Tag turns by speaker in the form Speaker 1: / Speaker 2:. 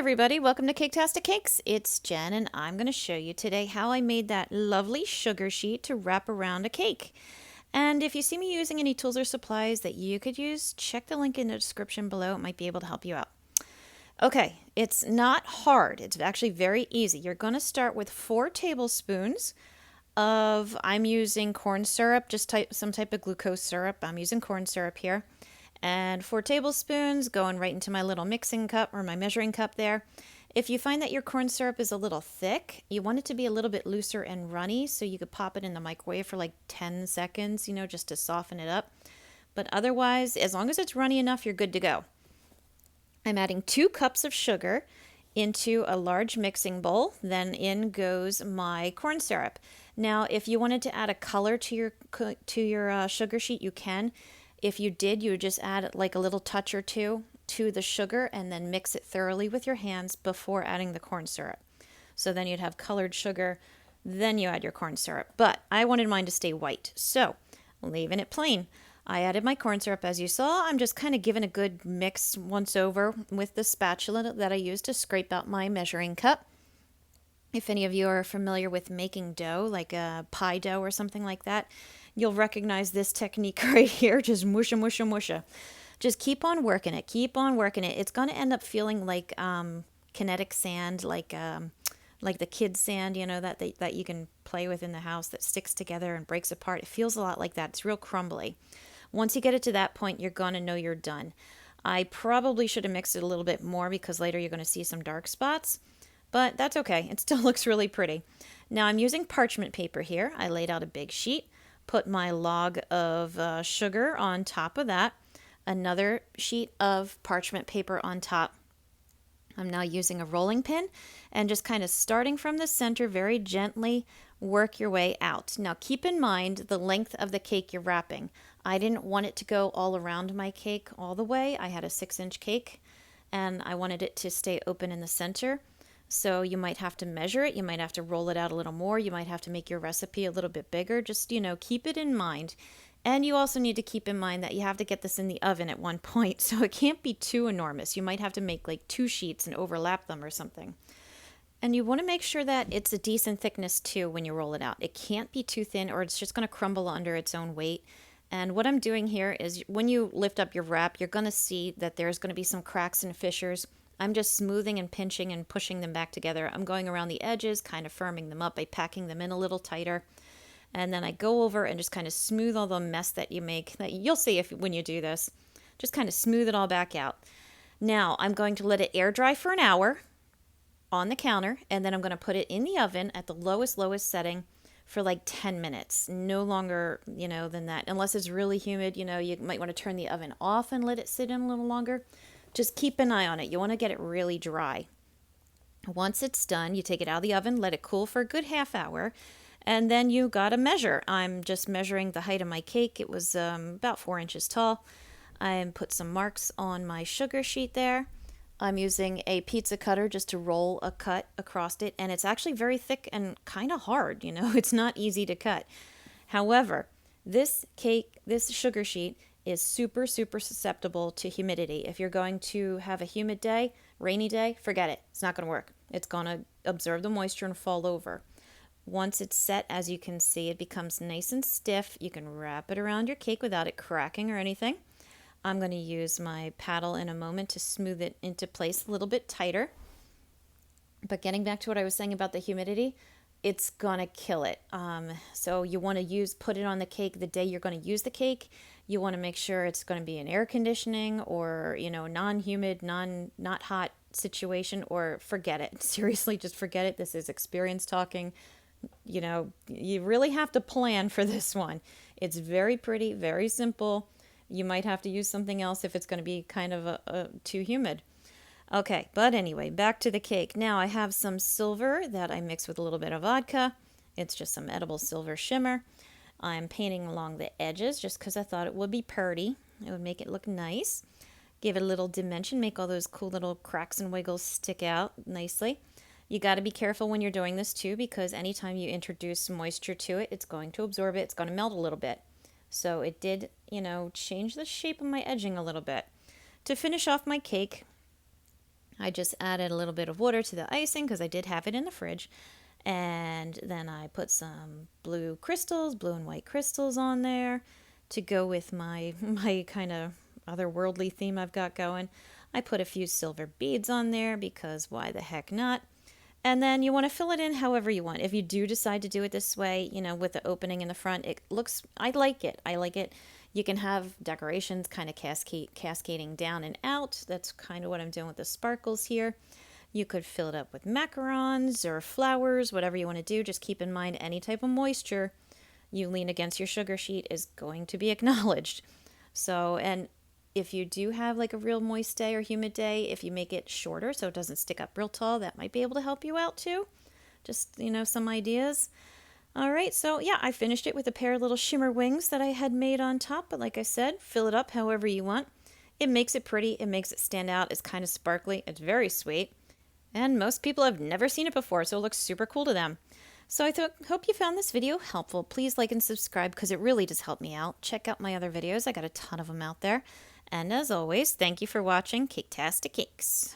Speaker 1: everybody, welcome to Caketastic Cakes. It's Jen and I'm going to show you today how I made that lovely sugar sheet to wrap around a cake. And if you see me using any tools or supplies that you could use, check the link in the description below. It might be able to help you out. Okay, it's not hard. It's actually very easy. You're going to start with 4 tablespoons of, I'm using corn syrup, just some type of glucose syrup. I'm using corn syrup here. And 4 tablespoons going right into my little mixing cup or my measuring cup there. If you find that your corn syrup is a little thick, you want it to be a little bit looser and runny, so you could pop it in the microwave for like 10 seconds, just to soften it up. But otherwise, as long as it's runny enough, you're good to go. I'm adding 2 cups of sugar into a large mixing bowl. Then in goes my corn syrup. Now, if you wanted to add a color to your sugar sheet, you can. If you did, you would just add like a little touch or two to the sugar and then mix it thoroughly with your hands before adding the corn syrup. So then you'd have colored sugar, then you add your corn syrup. But I wanted mine to stay white, so leaving it plain. I added my corn syrup as you saw. I'm just kind of giving a good mix once over with the spatula that I used to scrape out my measuring cup. If any of you are familiar with making dough, like a pie dough or something like that, you'll recognize this technique right here. Just musha, musha, musha. Just keep on working it. Keep on working it. It's going to end up feeling like kinetic sand, like the kid sand, that you can play with in the house that sticks together and breaks apart. It feels a lot like that. It's real crumbly. Once you get it to that point, you're going to know you're done. I probably should have mixed it a little bit more because later you're going to see some dark spots. But that's okay. It still looks really pretty. Now I'm using parchment paper here. I laid out a big sheet, put my log of sugar on top of that, another sheet of parchment paper on top. I'm now using a rolling pin and just kind of starting from the center, very gently work your way out. Now keep in mind the length of the cake you're wrapping. I didn't want it to go all around my cake all the way. I had a 6-inch cake and I wanted it to stay open in the center. So you might have to measure it, you might have to roll it out a little more, you might have to make your recipe a little bit bigger. Just, keep it in mind. And you also need to keep in mind that you have to get this in the oven at one point, so it can't be too enormous. You might have to make like 2 sheets and overlap them or something. And you want to make sure that it's a decent thickness too when you roll it out. It can't be too thin or it's just going to crumble under its own weight. And what I'm doing here is when you lift up your wrap, you're going to see that there's going to be some cracks and fissures. I'm just smoothing and pinching and pushing them back together. I'm going around the edges, kind of firming them up by packing them in a little tighter. And then I go over and just kind of smooth all the mess that you make. That you'll see when you do this. Just kind of smooth it all back out. Now I'm going to let it air dry for an hour on the counter, and then I'm going to put it in the oven at the lowest setting for like 10 minutes. No longer, than that. Unless it's really humid, you might want to turn the oven off and let it sit in a little longer. Just keep an eye on it. You want to get it really dry. Once it's done, you take it out of the oven, let it cool for a good half hour, and then you gotta measure. I'm just measuring the height of my cake. It was about 4 inches tall. I put some marks on my sugar sheet there. I'm using a pizza cutter just to roll a cut across it, and it's actually very thick and kind of hard. It's not easy to cut. However, this sugar sheet is super susceptible to humidity. If you're going to have a humid day, rainy day, forget it. It's not going to work. It's going to absorb the moisture and fall over. Once it's set, as you can see, it becomes nice and stiff. You can wrap it around your cake without it cracking or anything. I'm going to use my paddle in a moment to smooth it into place a little bit tighter. But getting back to what I was saying about the humidity, it's gonna kill it. So you want to put it on the cake the day you're going to use the cake. You want to make sure it's going to be in air conditioning or non-humid, not hot situation, or forget it. Seriously, just forget it. This is experience talking. You really have to plan for this one. It's very pretty, very simple. You might have to use something else if it's going to be kind of too humid. Okay, but anyway, back to the cake. Now I have some silver that I mix with a little bit of vodka. It's just some edible silver shimmer. I'm painting along the edges just because I thought it would be pretty. It would make it look nice. Give it a little dimension, make all those cool little cracks and wiggles stick out nicely. You got to be careful when you're doing this too, because anytime you introduce moisture to it, it's going to absorb it. It's going to melt a little bit. So it did, change the shape of my edging a little bit. To finish off my cake, I just added a little bit of water to the icing because I did have it in the fridge. And then I put some blue crystals, blue and white crystals on there to go with my kind of otherworldly theme I've got going. I put a few silver beads on there because why the heck not? And then you want to fill it in however you want. If you do decide to do it this way, with the opening in the front, I like it. I like it. You can have decorations kind of cascading down and out. That's kind of what I'm doing with the sparkles here. You could fill it up with macarons or flowers, whatever you want to do. Just keep in mind any type of moisture you lean against your sugar sheet is going to be acknowledged. So, and if you do have like a real moist day or humid day, if you make it shorter so it doesn't stick up real tall, that might be able to help you out too. Just, some ideas. All right, so yeah, I finished it with a pair of little shimmer wings that I had made on top. But like I said, fill it up however you want. It makes it pretty. It makes it stand out. It's kind of sparkly. It's very sweet. And most people have never seen it before, so it looks super cool to them. So I hope you found this video helpful. Please like and subscribe because it really does help me out. Check out my other videos. I got a ton of them out there. And as always, thank you for watching Caketastic Cakes.